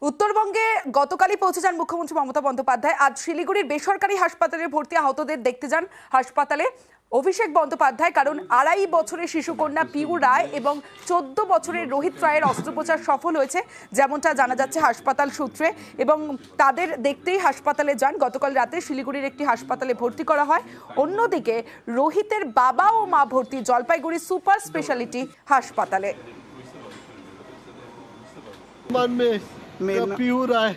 উত্তরবঙ্গে গতকালই পৌঁছে যান মুখ্যমন্ত্রী মমতা বন্দ্যোপাধ্যায়। আজ শিলিগুড়ির বেসরকারি হাসপাতালে ভর্তি আহতদের দেখতে যান হাসপাতালে অভিষেক বন্দ্যোপাধ্যায়। কারণ ২.৫ বছরের শিশুকন্যা পিউ রায় এবং ১৪ বছরের রোহিত রায়ের অস্ত্রোপচার সফল হয়েছে, যেমনটা জানা যাচ্ছে হাসপাতাল সূত্রে, এবং তাদের দেখতেই হাসপাতালে যান। গতকাল রাতে শিলিগুড়ির একটি হাসপাতালে ভর্তি করা হয়। অন্যদিকে রোহিতের বাবা ও মা ভর্তি জলপাইগুড়ি সুপার স্পেশালিটি হাসপাতালে। পিউ রায়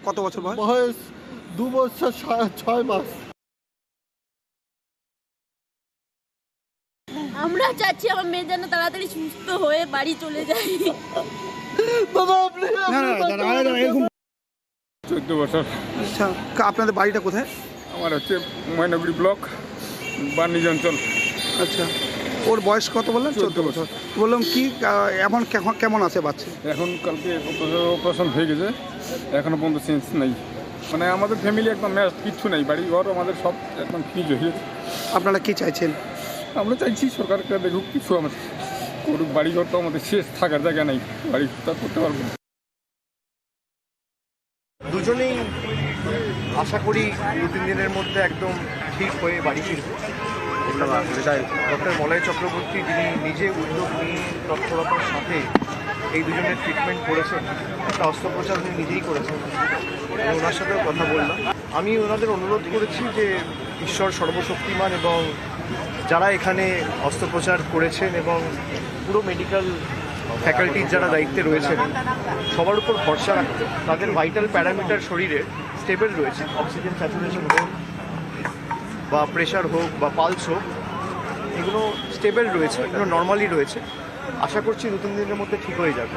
কত বছর বয়স 2 বছর 6 মাস। আমরা চাচ্ছি আমার মেয়ে যেন তাড়াতাড়ি সুস্থ হয়ে বাড়ি চলে যায়। বাবা আপনি 14 বছর। আচ্ছা, আপনাদের বাড়িটা কোথায়? আমার হচ্ছে ময়নাগুড়ি ব্লক, বাণিজ্য অঞ্চল। আচ্ছা, ওর বয়স কত বললেন? 14 বছর। বললাম কি এমন কেমন আছে বাচ্চা? এখন কালকে অপারেশন হয়ে গেছে, এখনো পর্যন্ত চেঞ্জ নেই। মানে আমাদের ফ্যামিলি একদম ম্যাচ, কিচ্ছু নেই, বাড়ি ঘর আমাদের সব একদম ফ্রিজ হয়ে গেছে। আপনারা কি চাইছেন? আমরা চাইছি সরকারকে দেখুক, কিছু আমাদের করুক। বাড়ি ঘর তো আমাদের শেষ, থাকার জায়গা নেই, বাড়ি তা করতে পারবো না। দুজনেই আশা করি 2-3 দিনের মধ্যে একদম ঠিক হয়ে বাড়ি ফিরবে। ডক্টর মলয় চক্রবর্তী, যিনি নিজে উদ্যোগ নিয়ে তৎপরতার সাথে এই দুজনের ট্রিটমেন্ট করেছেন, একটা অস্ত্রোপচার উনি নিজেই করেছেন। আমি ওনার সাথেও কথা বললাম। আমি ওনাদের অনুরোধ করেছি যে ঈশ্বর সর্বশক্তিমান এবং যারা এখানে অস্ত্রোপচার করেছেন এবং পুরো মেডিকেল ফ্যাকাল্টির যারা দায়িত্বে রয়েছেন, সবার উপর ভরসা রাখতে। তাদের ভাইটাল প্যারামিটার শরীরে স্টেবল রয়েছে, অক্সিজেন স্যাচুরেশন হোক বা প্রেশার হোক বা পালস হোক, এগুলো স্টেবল রয়েছে, এগুলো নর্মালি রয়েছে। আশা করছি 2-3 দিনের মধ্যে ঠিক হয়ে যাবে।